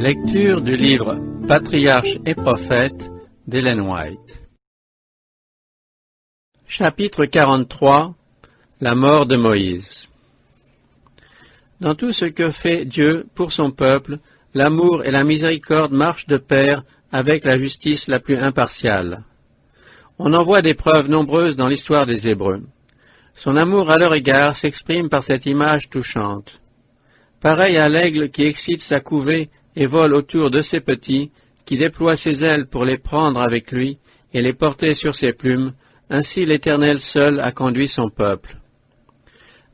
Lecture du livre Patriarches et prophètes d'Ellen White. Chapitre 43. La mort de Moïse. Dans tout ce que fait Dieu pour son peuple, l'amour et la miséricorde marchent de pair avec la justice la plus impartiale. On en voit des preuves nombreuses dans l'histoire des Hébreux. Son amour à leur égard s'exprime par cette image touchante. Pareil à l'aigle qui excite sa couvée et vole autour de ses petits, qui déploie ses ailes pour les prendre avec lui et les porter sur ses plumes, ainsi l'Éternel seul a conduit son peuple.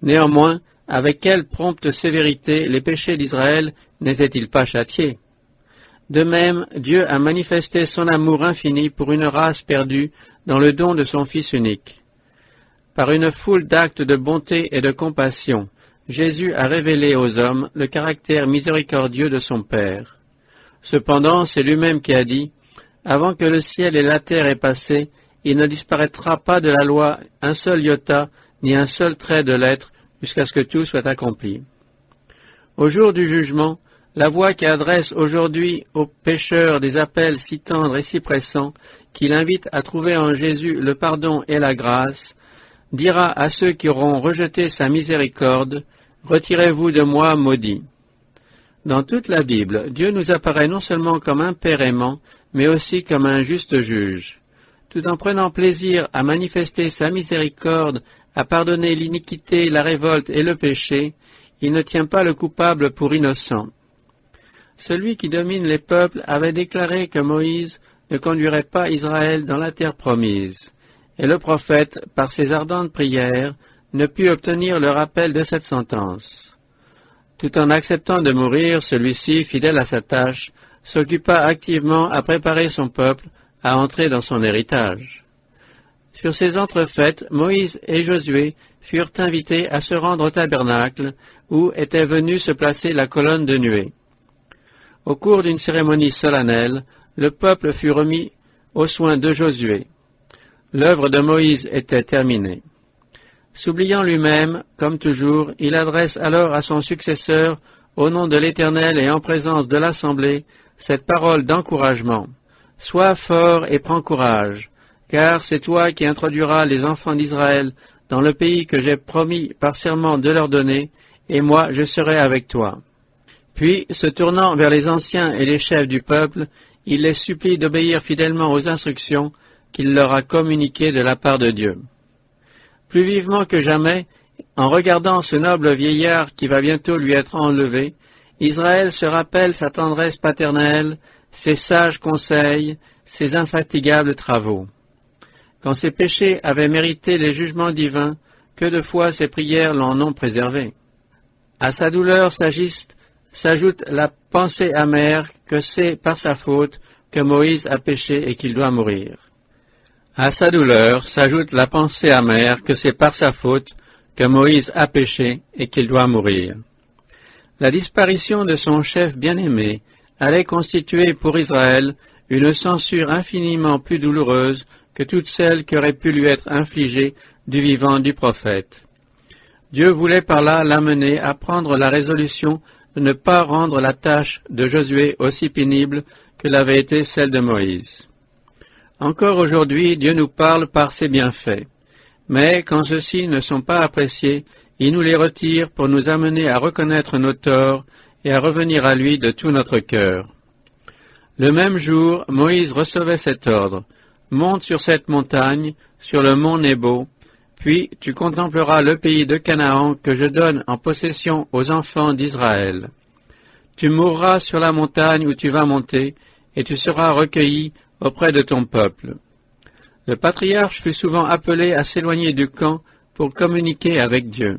Néanmoins, avec quelle prompte sévérité les péchés d'Israël n'étaient-ils pas châtiés? De même, Dieu a manifesté son amour infini pour une race perdue dans le don de son Fils unique. Par une foule d'actes de bonté et de compassion, Jésus a révélé aux hommes le caractère miséricordieux de son Père. Cependant, c'est lui-même qui a dit « Avant que le ciel et la terre aient passé, il ne disparaîtra pas de la loi un seul iota, ni un seul trait de lettre, jusqu'à ce que tout soit accompli. » Au jour du jugement, la voix qui adresse aujourd'hui aux pécheurs des appels si tendres et si pressants, qui l'invitent à trouver en Jésus le pardon et la grâce, dira à ceux qui auront rejeté sa miséricorde, « Retirez-vous de moi, maudits. » Dans toute la Bible, Dieu nous apparaît non seulement comme un Père aimant, mais aussi comme un juste juge. Tout en prenant plaisir à manifester sa miséricorde, à pardonner l'iniquité, la révolte et le péché, il ne tient pas le coupable pour innocent. Celui qui domine les peuples avait déclaré que Moïse ne conduirait pas Israël dans la terre promise, et le prophète, par ses ardentes prières, ne put obtenir le rappel de cette sentence. Tout en acceptant de mourir, celui-ci, fidèle à sa tâche, s'occupa activement à préparer son peuple à entrer dans son héritage. Sur ces entrefaites, Moïse et Josué furent invités à se rendre au tabernacle, où était venue se placer la colonne de nuée. Au cours d'une cérémonie solennelle, le peuple fut remis aux soins de Josué. L'œuvre de Moïse était terminée. S'oubliant lui-même, comme toujours, il adresse alors à son successeur, au nom de l'Éternel et en présence de l'Assemblée, cette parole d'encouragement. « Sois fort et prends courage, car c'est toi qui introduiras les enfants d'Israël dans le pays que j'ai promis par serment de leur donner, et moi je serai avec toi. » Puis, se tournant vers les anciens et les chefs du peuple, il les supplie d'obéir fidèlement aux instructions qu'il leur a communiquées de la part de Dieu. Plus vivement que jamais, en regardant ce noble vieillard qui va bientôt lui être enlevé, Israël se rappelle sa tendresse paternelle, ses sages conseils, ses infatigables travaux. Quand ses péchés avaient mérité les jugements divins, que de fois ses prières l'en ont préservé. À sa douleur s'ajoute la pensée amère que c'est par sa faute que Moïse a péché et qu'il doit mourir. À sa douleur s'ajoute la pensée amère que c'est par sa faute que Moïse a péché et qu'il doit mourir. La disparition de son chef bien-aimé allait constituer pour Israël une censure infiniment plus douloureuse que toutes celles qui auraient pu lui être infligées du vivant du prophète. Dieu voulait par là l'amener à prendre la résolution de ne pas rendre la tâche de Josué aussi pénible que l'avait été celle de Moïse. Encore aujourd'hui, Dieu nous parle par ses bienfaits, mais quand ceux-ci ne sont pas appréciés, il nous les retire pour nous amener à reconnaître nos torts et à revenir à lui de tout notre cœur. Le même jour, Moïse recevait cet ordre, « Monte sur cette montagne, sur le mont Nebo, puis tu contempleras le pays de Canaan que je donne en possession aux enfants d'Israël. Tu mourras sur la montagne où tu vas monter, et tu seras recueilli auprès de ton peuple. » Le patriarche fut souvent appelé à s'éloigner du camp pour communiquer avec Dieu.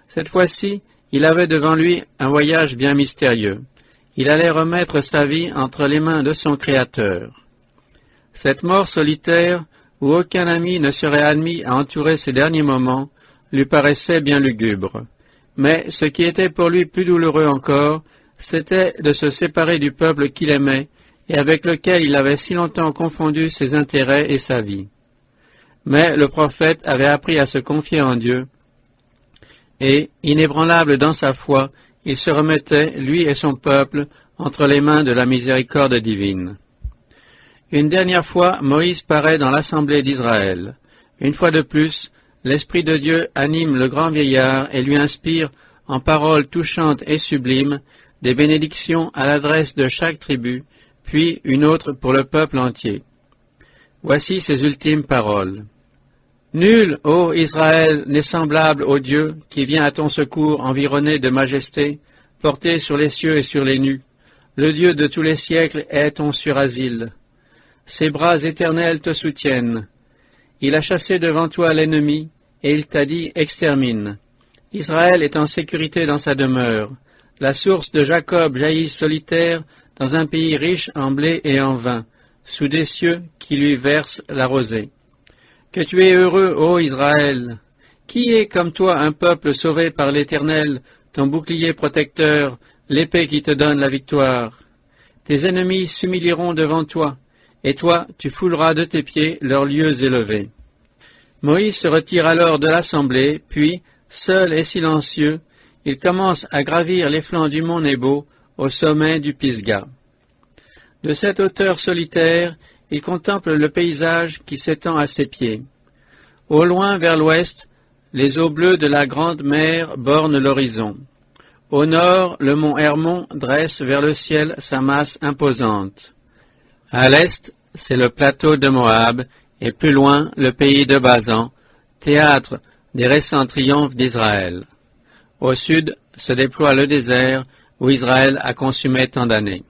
Cette fois-ci, il avait devant lui un voyage bien mystérieux. Il allait remettre sa vie entre les mains de son Créateur. Cette mort solitaire, où aucun ami ne serait admis à entourer ses derniers moments, lui paraissait bien lugubre. Mais ce qui était pour lui plus douloureux encore, c'était de se séparer du peuple qu'il aimait et avec lequel il avait si longtemps confondu ses intérêts et sa vie. Mais le prophète avait appris à se confier en Dieu, et, inébranlable dans sa foi, il se remettait, lui et son peuple, entre les mains de la miséricorde divine. Une dernière fois, Moïse paraît dans l'assemblée d'Israël. Une fois de plus, l'Esprit de Dieu anime le grand vieillard et lui inspire, en paroles touchantes et sublimes, des bénédictions à l'adresse de chaque tribu, puis une autre pour le peuple entier. Voici ses ultimes paroles. Nul, ô Israël, n'est semblable au Dieu qui vient à ton secours environné de majesté, porté sur les cieux et sur les nues. Le Dieu de tous les siècles est ton surasile. Ses bras éternels te soutiennent. Il a chassé devant toi l'ennemi, et il t'a dit « Extermine ». Israël est en sécurité dans sa demeure. La source de Jacob jaillit solitaire dans un pays riche en blé et en vin, sous des cieux qui lui versent la rosée. Que tu es heureux, ô Israël! Qui est comme toi un peuple sauvé par l'Éternel, ton bouclier protecteur, l'épée qui te donne la victoire? Tes ennemis s'humilieront devant toi, et toi, tu fouleras de tes pieds leurs lieux élevés. Moïse se retire alors de l'assemblée, puis, seul et silencieux, il commence à gravir les flancs du mont Nebo, au sommet du Pisga. De cette hauteur solitaire, il contemple le paysage qui s'étend à ses pieds. Au loin, vers l'ouest, les eaux bleues de la grande mer bornent l'horizon. Au nord, le mont Hermon dresse vers le ciel sa masse imposante. À l'est, c'est le plateau de Moab, et plus loin, le pays de Basan, théâtre des récents triomphes d'Israël. Au sud se déploie le désert, où Israël a consumé tant d'années.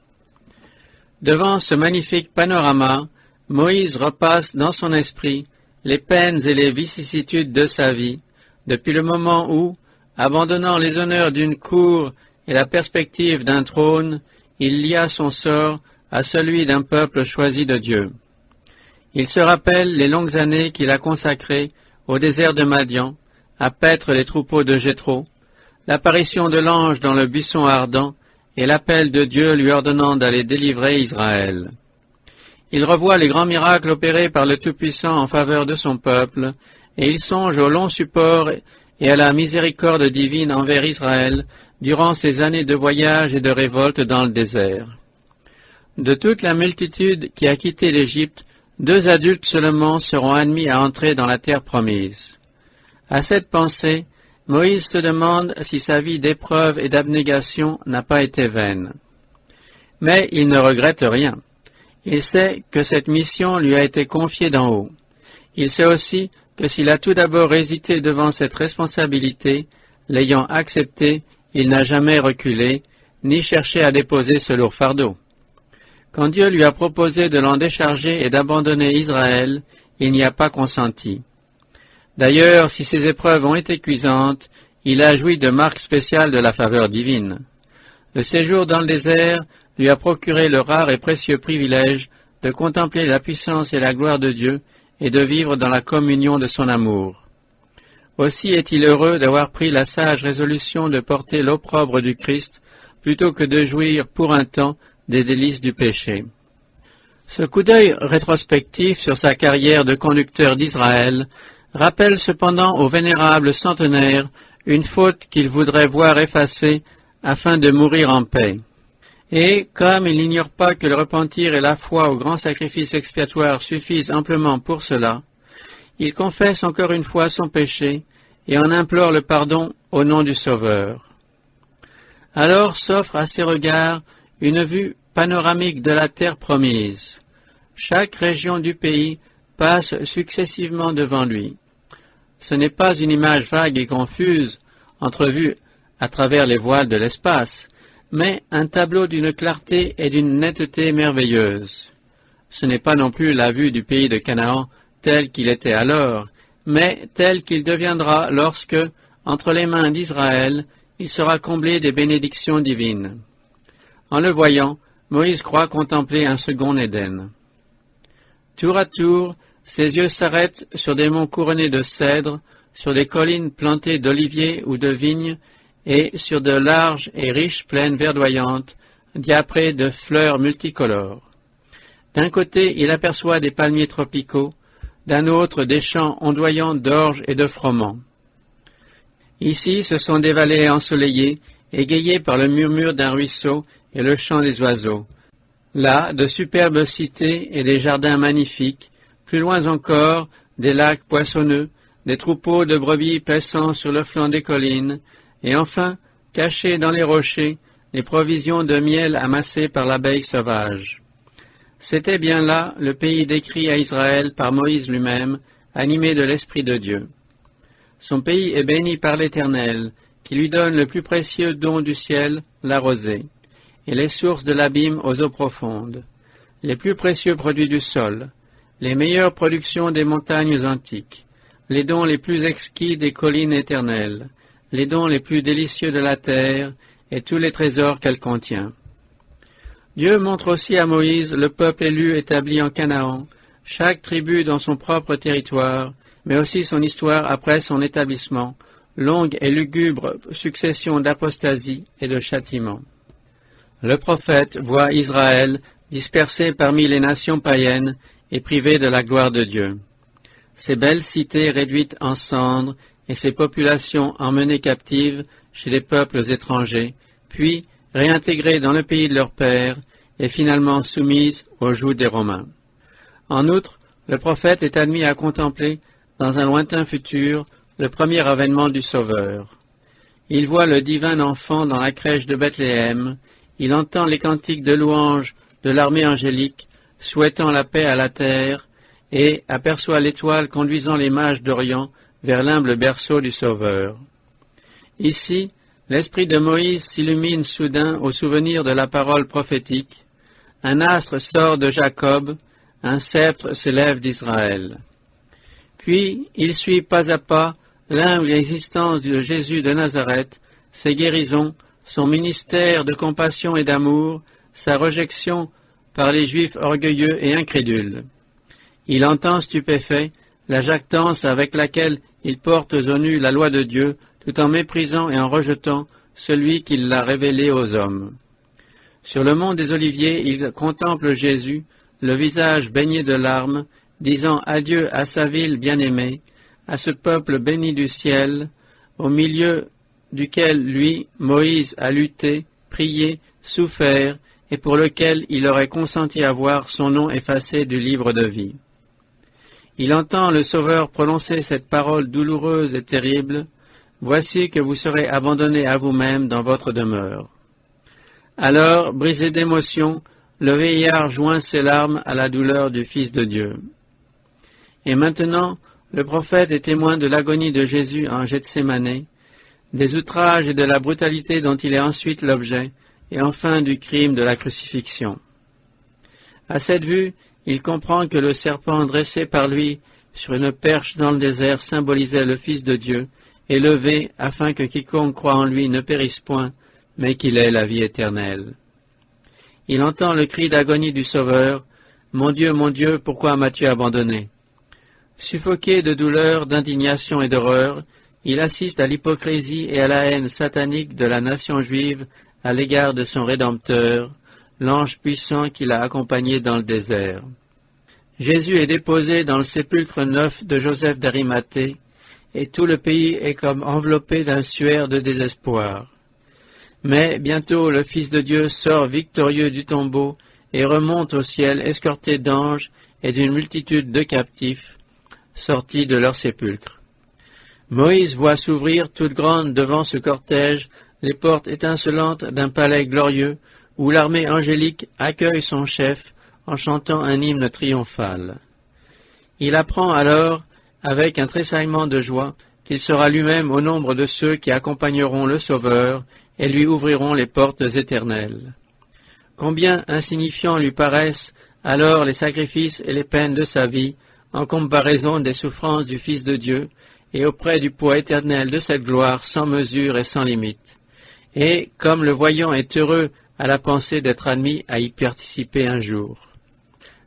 Devant ce magnifique panorama, Moïse repasse dans son esprit les peines et les vicissitudes de sa vie, depuis le moment où, abandonnant les honneurs d'une cour et la perspective d'un trône, il lia son sort à celui d'un peuple choisi de Dieu. Il se rappelle les longues années qu'il a consacrées au désert de Madian, à paître les troupeaux de Jéthro, l'apparition de l'ange dans le buisson ardent et l'appel de Dieu lui ordonnant d'aller délivrer Israël. Il revoit les grands miracles opérés par le Tout-Puissant en faveur de son peuple, et il songe au long support et à la miséricorde divine envers Israël durant ces années de voyage et de révolte dans le désert. De toute la multitude qui a quitté l'Égypte, 2 adultes seulement seront admis à entrer dans la terre promise. À cette pensée, Moïse se demande si sa vie d'épreuve et d'abnégation n'a pas été vaine. Mais il ne regrette rien. Il sait que cette mission lui a été confiée d'en haut. Il sait aussi que s'il a tout d'abord hésité devant cette responsabilité, l'ayant acceptée, il n'a jamais reculé, ni cherché à déposer ce lourd fardeau. Quand Dieu lui a proposé de l'en décharger et d'abandonner Israël, il n'y a pas consenti. D'ailleurs, si ces épreuves ont été cuisantes, il a joui de marques spéciales de la faveur divine. Le séjour dans le désert lui a procuré le rare et précieux privilège de contempler la puissance et la gloire de Dieu et de vivre dans la communion de son amour. Aussi est-il heureux d'avoir pris la sage résolution de porter l'opprobre du Christ plutôt que de jouir pour un temps des délices du péché. Ce coup d'œil rétrospectif sur sa carrière de conducteur d'Israël rappelle cependant au vénérable centenaire une faute qu'il voudrait voir effacée afin de mourir en paix. Et, comme il n'ignore pas que le repentir et la foi au grand sacrifice expiatoire suffisent amplement pour cela, il confesse encore une fois son péché et en implore le pardon au nom du Sauveur. Alors s'offre à ses regards une vue panoramique de la terre promise. Chaque région du pays passe successivement devant lui. Ce n'est pas une image vague et confuse, entrevue à travers les voiles de l'espace, mais un tableau d'une clarté et d'une netteté merveilleuses. Ce n'est pas non plus la vue du pays de Canaan tel qu'il était alors, mais tel qu'il deviendra lorsque, entre les mains d'Israël, il sera comblé des bénédictions divines. En le voyant, Moïse croit contempler un second Éden. Tour à tour, ses yeux s'arrêtent sur des monts couronnés de cèdres, sur des collines plantées d'oliviers ou de vignes, et sur de larges et riches plaines verdoyantes, diaprées de fleurs multicolores. D'un côté, il aperçoit des palmiers tropicaux, d'un autre des champs ondoyants d'orge et de froment. Ici, ce sont des vallées ensoleillées égayé par le murmure d'un ruisseau et le chant des oiseaux. Là, de superbes cités et des jardins magnifiques, plus loin encore, des lacs poissonneux, des troupeaux de brebis paissant sur le flanc des collines, et enfin, cachées dans les rochers, les provisions de miel amassées par l'abeille sauvage. C'était bien là le pays décrit à Israël par Moïse lui-même, animé de l'Esprit de Dieu. Son pays est béni par l'Éternel, qui lui donne le plus précieux don du ciel, la rosée, et les sources de l'abîme aux eaux profondes, les plus précieux produits du sol, les meilleures productions des montagnes antiques, les dons les plus exquis des collines éternelles, les dons les plus délicieux de la terre, et tous les trésors qu'elle contient. Dieu montre aussi à Moïse le peuple élu établi en Canaan, chaque tribu dans son propre territoire, mais aussi son histoire après son établissement, longue et lugubre succession d'apostasies et de châtiments. Le prophète voit Israël dispersé parmi les nations païennes et privé de la gloire de Dieu. Ses belles cités réduites en cendres et ses populations emmenées captives chez les peuples étrangers, puis réintégrées dans le pays de leur père et finalement soumises au joug des Romains. En outre, le prophète est admis à contempler, dans un lointain futur, le premier avènement du Sauveur. Il voit le divin enfant dans la crèche de Bethléem, il entend les cantiques de louange de l'armée angélique, souhaitant la paix à la terre, et aperçoit l'étoile conduisant les mages d'Orient vers l'humble berceau du Sauveur. Ici, l'esprit de Moïse s'illumine soudain au souvenir de la parole prophétique. Un astre sort de Jacob, un sceptre s'élève d'Israël. Puis, il suit pas à pas l'humble existence de Jésus de Nazareth, ses guérisons, son ministère de compassion et d'amour, sa rejection par les Juifs orgueilleux et incrédules. Il entend stupéfait la jactance avec laquelle il porte aux nus la loi de Dieu, tout en méprisant et en rejetant celui qui l'a révélé aux hommes. Sur le mont des Oliviers, il contemple Jésus, le visage baigné de larmes, disant adieu à sa ville bien-aimée, à ce peuple béni du ciel, au milieu duquel lui, Moïse, a lutté, prié, souffert, et pour lequel il aurait consenti à voir son nom effacé du livre de vie. Il entend le Sauveur prononcer cette parole douloureuse et terrible, « Voici que vous serez abandonnés à vous-même dans votre demeure. » Alors, brisé d'émotion, le vieillard joint ses larmes à la douleur du Fils de Dieu. Et maintenant, le prophète est témoin de l'agonie de Jésus en Gethsémanée, des outrages et de la brutalité dont il est ensuite l'objet, et enfin du crime de la crucifixion. À cette vue, il comprend que le serpent dressé par lui sur une perche dans le désert symbolisait le Fils de Dieu, élevé afin que quiconque croit en lui ne périsse point, mais qu'il ait la vie éternelle. Il entend le cri d'agonie du Sauveur, « Mon Dieu, pourquoi m'as-tu abandonné ?» Suffoqué de douleur, d'indignation et d'horreur, il assiste à l'hypocrisie et à la haine satanique de la nation juive à l'égard de son Rédempteur, l'ange puissant qui l'a accompagné dans le désert. Jésus est déposé dans le sépulcre neuf de Joseph d'Arimathée, et tout le pays est comme enveloppé d'un suaire de désespoir. Mais bientôt le Fils de Dieu sort victorieux du tombeau et remonte au ciel escorté d'anges et d'une multitude de captifs, sortis de leur sépulcre. Moïse voit s'ouvrir toute grande devant ce cortège les portes étincelantes d'un palais glorieux où l'armée angélique accueille son chef en chantant un hymne triomphal. Il apprend alors, avec un tressaillement de joie, qu'il sera lui-même au nombre de ceux qui accompagneront le Sauveur et lui ouvriront les portes éternelles. Combien insignifiants lui paraissent alors les sacrifices et les peines de sa vie en comparaison des souffrances du Fils de Dieu et auprès du poids éternel de cette gloire sans mesure et sans limite. Et, comme le voyant est heureux à la pensée d'être admis à y participer un jour.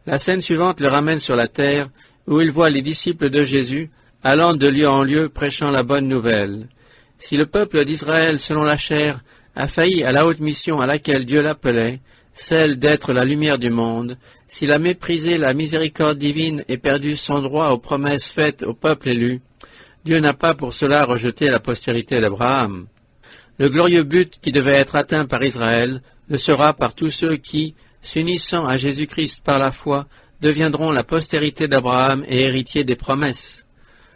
La scène suivante le ramène sur la terre, où il voit les disciples de Jésus, allant de lieu en lieu prêchant la bonne nouvelle. Si le peuple d'Israël, selon la chair, a failli à la haute mission à laquelle Dieu l'appelait, celle d'être la lumière du monde, s'il a méprisé la miséricorde divine et perdu son droit aux promesses faites au peuple élu, Dieu n'a pas pour cela rejeté la postérité d'Abraham. Le glorieux but qui devait être atteint par Israël le sera par tous ceux qui, s'unissant à Jésus-Christ par la foi, deviendront la postérité d'Abraham et héritiers des promesses.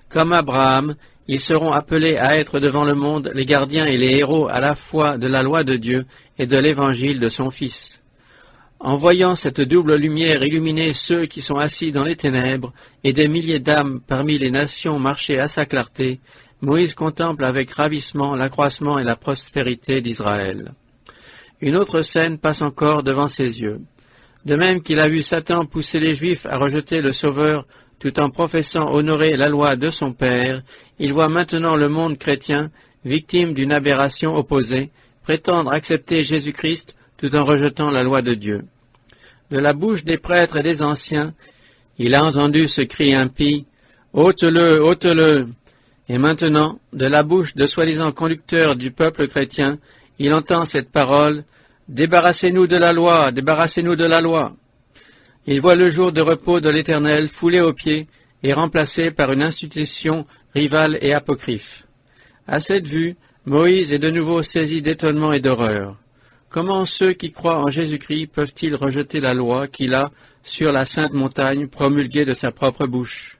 Comme Abraham, ils seront appelés à être devant le monde les gardiens et les héros à la fois de la loi de Dieu et de l'évangile de son Fils. En voyant cette double lumière illuminer ceux qui sont assis dans les ténèbres et des milliers d'âmes parmi les nations marcher à sa clarté, Moïse contemple avec ravissement l'accroissement et la prospérité d'Israël. Une autre scène passe encore devant ses yeux. De même qu'il a vu Satan pousser les Juifs à rejeter le Sauveur tout en professant honorer la loi de son Père, il voit maintenant le monde chrétien, victime d'une aberration opposée, prétendre accepter Jésus-Christ tout en rejetant la loi de Dieu. De la bouche des prêtres et des anciens, il a entendu ce cri impie, « Ôte-le, ôte-le !» Et maintenant, de la bouche de soi-disant conducteurs du peuple chrétien, il entend cette parole, « Débarrassez-nous de la loi, débarrassez-nous de la loi !» Il voit le jour de repos de l'Éternel foulé aux pieds et remplacé par une institution rivale et apocryphe. À cette vue, Moïse est de nouveau saisi d'étonnement et d'horreur. Comment ceux qui croient en Jésus-Christ peuvent-ils rejeter la loi qu'il a, sur la sainte montagne, promulguée de sa propre bouche?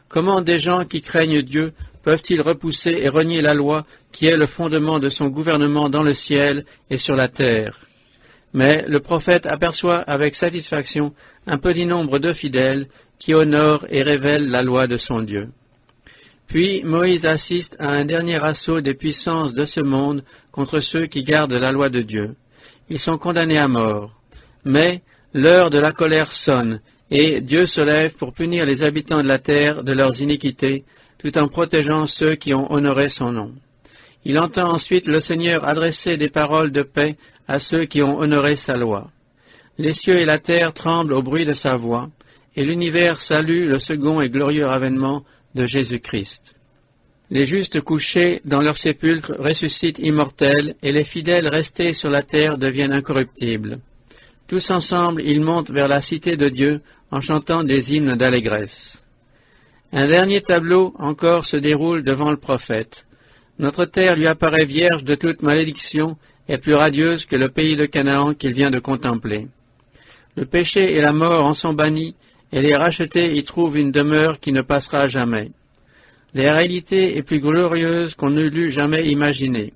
Comment des gens qui craignent Dieu peuvent-ils repousser et renier la loi qui est le fondement de son gouvernement dans le ciel et sur la terre? Mais le prophète aperçoit avec satisfaction un petit nombre de fidèles qui honorent et révèlent la loi de son Dieu. Puis Moïse assiste à un dernier assaut des puissances de ce monde contre ceux qui gardent la loi de Dieu. Ils sont condamnés à mort. Mais l'heure de la colère sonne, et Dieu se lève pour punir les habitants de la terre de leurs iniquités, tout en protégeant ceux qui ont honoré son nom. Il entend ensuite le Seigneur adresser des paroles de paix à ceux qui ont honoré sa loi. Les cieux et la terre tremblent au bruit de sa voix, et l'univers salue le second et glorieux avènement de Jésus-Christ. Les justes couchés dans leur sépulcre ressuscitent immortels, et les fidèles restés sur la terre deviennent incorruptibles. Tous ensemble, ils montent vers la cité de Dieu en chantant des hymnes d'allégresse. Un dernier tableau encore se déroule devant le prophète. Notre terre lui apparaît vierge de toute malédiction et plus radieuse que le pays de Canaan qu'il vient de contempler. Le péché et la mort en sont bannis, et les rachetés y trouvent une demeure qui ne passera jamais. La réalité est plus glorieuse qu'on ne l'eût jamais imaginé.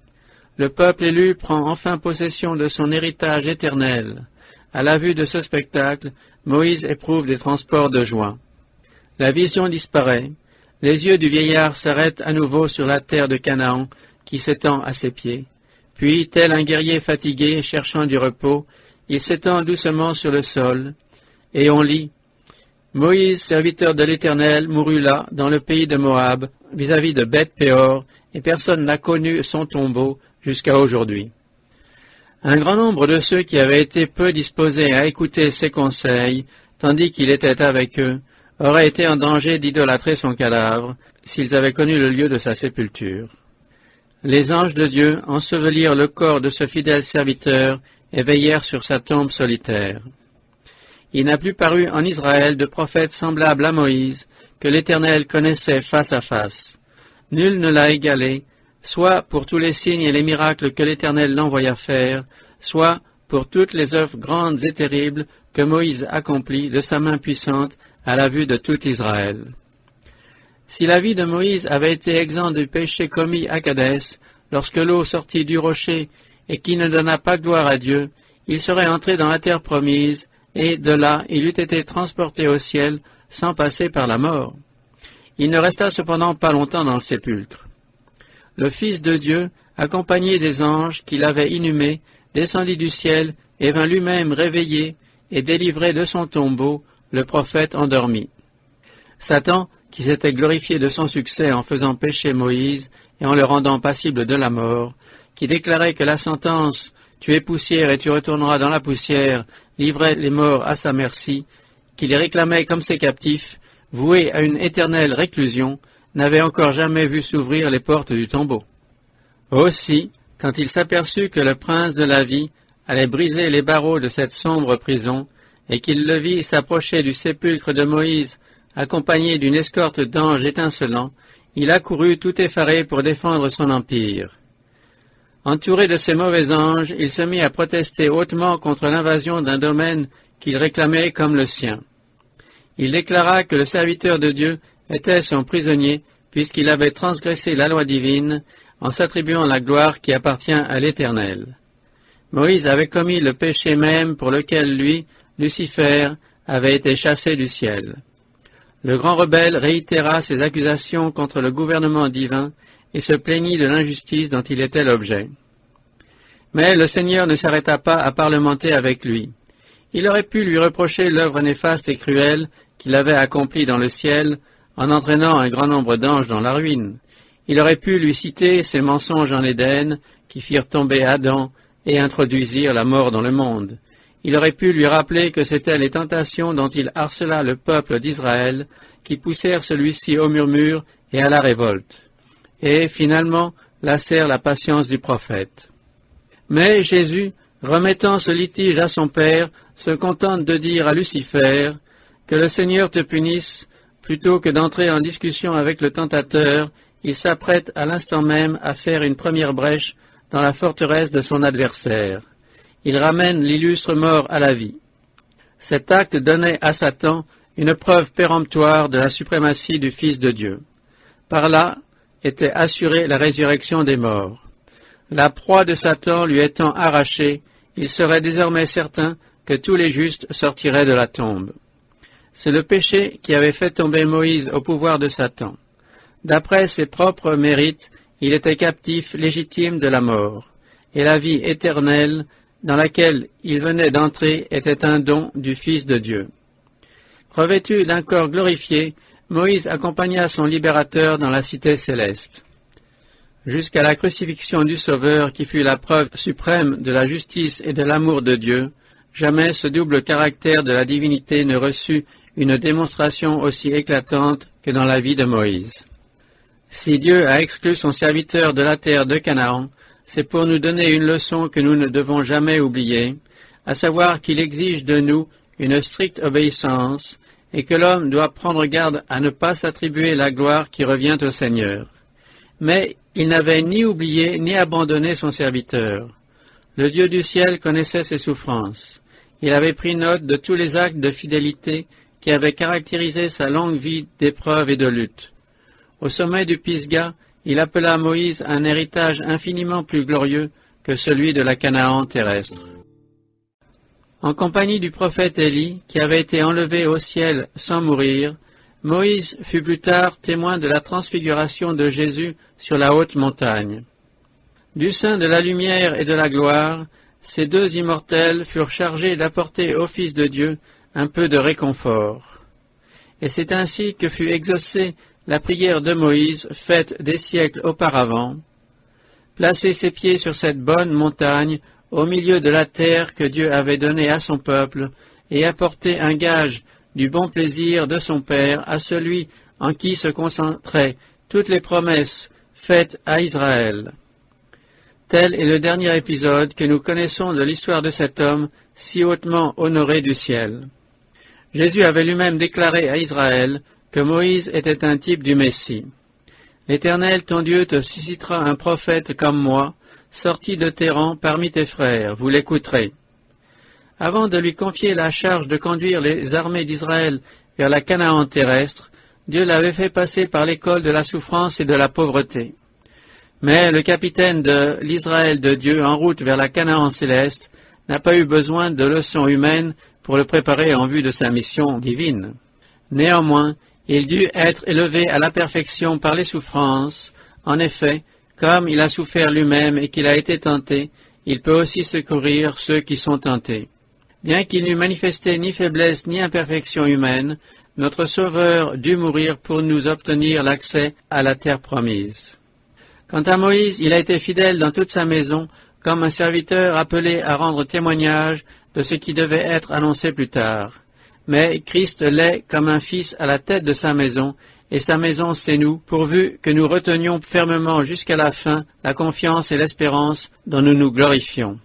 Le peuple élu prend enfin possession de son héritage éternel. À la vue de ce spectacle, Moïse éprouve des transports de joie. La vision disparaît. Les yeux du vieillard s'arrêtent à nouveau sur la terre de Canaan qui s'étend à ses pieds. Puis, tel un guerrier fatigué cherchant du repos, il s'étend doucement sur le sol, et on lit « Moïse, serviteur de l'Éternel, mourut là, dans le pays de Moab, vis-à-vis de Beth-Péor, et personne n'a connu son tombeau jusqu'à aujourd'hui. » Un grand nombre de ceux qui avaient été peu disposés à écouter ses conseils, tandis qu'il était avec eux, auraient été en danger d'idolâtrer son cadavre, s'ils avaient connu le lieu de sa sépulture. Les anges de Dieu ensevelirent le corps de ce fidèle serviteur et veillèrent sur sa tombe solitaire. Il n'a plus paru en Israël de prophète semblable à Moïse, que l'Éternel connaissait face à face. Nul ne l'a égalé, soit pour tous les signes et les miracles que l'Éternel l'envoya faire, soit pour toutes les œuvres grandes et terribles que Moïse accomplit de sa main puissante à la vue de tout Israël. Si la vie de Moïse avait été exempte du péché commis à Kadès, lorsque l'eau sortit du rocher et qui ne donna pas gloire à Dieu, il serait entré dans la terre promise, et de là il eût été transporté au ciel sans passer par la mort. Il ne resta cependant pas longtemps dans le sépulcre. Le Fils de Dieu, accompagné des anges qui l'avaient inhumé, descendit du ciel et vint lui-même réveiller et délivrer de son tombeau le prophète endormi. Satan, qui s'était glorifié de son succès en faisant pécher Moïse et en le rendant passible de la mort, qui déclarait que la sentence « Tu es poussière et tu retourneras dans la poussière » livrait les morts à sa merci, qui les réclamait comme ses captifs, voués à une éternelle réclusion, n'avait encore jamais vu s'ouvrir les portes du tombeau. Aussi, quand il s'aperçut que le prince de la vie allait briser les barreaux de cette sombre prison, et qu'il le vit s'approcher du sépulcre de Moïse, accompagné d'une escorte d'anges étincelants, il accourut tout effaré pour défendre son empire. Entouré de ses mauvais anges, il se mit à protester hautement contre l'invasion d'un domaine qu'il réclamait comme le sien. Il déclara que le serviteur de Dieu était son prisonnier, puisqu'il avait transgressé la loi divine en s'attribuant la gloire qui appartient à l'Éternel. Moïse avait commis le péché même pour lequel lui, Lucifer, avait été chassé du ciel. Le grand rebelle réitéra ses accusations contre le gouvernement divin et se plaignit de l'injustice dont il était l'objet. Mais le Seigneur ne s'arrêta pas à parlementer avec lui. Il aurait pu lui reprocher l'œuvre néfaste et cruelle qu'il avait accomplie dans le ciel en entraînant un grand nombre d'anges dans la ruine. Il aurait pu lui citer ses mensonges en Éden qui firent tomber Adam et introduisirent la mort dans le monde. Il aurait pu lui rappeler que c'étaient les tentations dont il harcela le peuple d'Israël qui poussèrent celui-ci au murmure et à la révolte, et finalement lassèrent la patience du prophète. Mais Jésus, remettant ce litige à son Père, se contente de dire à Lucifer que le Seigneur te punisse, plutôt que d'entrer en discussion avec le tentateur. Il s'apprête à l'instant même à faire une première brèche dans la forteresse de son adversaire. Il ramène l'illustre mort à la vie. Cet acte donnait à Satan une preuve péremptoire de la suprématie du Fils de Dieu. Par là était assurée la résurrection des morts. La proie de Satan lui étant arrachée, il serait désormais certain que tous les justes sortiraient de la tombe. C'est le péché qui avait fait tomber Moïse au pouvoir de Satan. D'après ses propres mérites, il était captif légitime de la mort, et la vie éternelle dans laquelle il venait d'entrer était un don du Fils de Dieu. Revêtu d'un corps glorifié, Moïse accompagna son libérateur dans la cité céleste. Jusqu'à la crucifixion du Sauveur, qui fut la preuve suprême de la justice et de l'amour de Dieu, jamais ce double caractère de la divinité ne reçut une démonstration aussi éclatante que dans la vie de Moïse. Si Dieu a exclu son serviteur de la terre de Canaan, c'est pour nous donner une leçon que nous ne devons jamais oublier, à savoir qu'il exige de nous une stricte obéissance et que l'homme doit prendre garde à ne pas s'attribuer la gloire qui revient au Seigneur. Mais il n'avait ni oublié ni abandonné son serviteur. Le Dieu du ciel connaissait ses souffrances. Il avait pris note de tous les actes de fidélité qui avaient caractérisé sa longue vie d'épreuves et de lutte. Au sommet du Pisga, il appela à Moïse un héritage infiniment plus glorieux que celui de la Canaan terrestre. En compagnie du prophète Élie, qui avait été enlevé au ciel sans mourir, Moïse fut plus tard témoin de la transfiguration de Jésus sur la haute montagne. Du sein de la lumière et de la gloire, ces deux immortels furent chargés d'apporter au Fils de Dieu un peu de réconfort. Et c'est ainsi que fut exaucée la prière de Moïse, faite des siècles auparavant. Placer ses pieds sur cette bonne montagne, au milieu de la terre que Dieu avait donnée à son peuple, et apporter un gage du bon plaisir de son Père à celui en qui se concentraient toutes les promesses faites à Israël. Tel est le dernier épisode que nous connaissons de l'histoire de cet homme si hautement honoré du ciel. Jésus avait lui-même déclaré à Israël que Moïse était un type du Messie. L'Éternel, ton Dieu, te suscitera un prophète comme moi, sorti de tes rangs parmi tes frères, vous l'écouterez. Avant de lui confier la charge de conduire les armées d'Israël vers la Canaan terrestre, Dieu l'avait fait passer par l'école de la souffrance et de la pauvreté. Mais le capitaine de l'Israël de Dieu en route vers la Canaan céleste n'a pas eu besoin de leçons humaines pour le préparer en vue de sa mission divine. Néanmoins, il dut être élevé à la perfection par les souffrances. En effet, comme il a souffert lui-même et qu'il a été tenté, il peut aussi secourir ceux qui sont tentés. Bien qu'il n'eût manifesté ni faiblesse ni imperfection humaine, notre Sauveur dut mourir pour nous obtenir l'accès à la terre promise. Quant à Moïse, il a été fidèle dans toute sa maison, comme un serviteur appelé à rendre témoignage de ce qui devait être annoncé plus tard. Mais Christ l'est comme un fils à la tête de sa maison, et sa maison c'est nous, pourvu que nous retenions fermement jusqu'à la fin la confiance et l'espérance dont nous nous glorifions.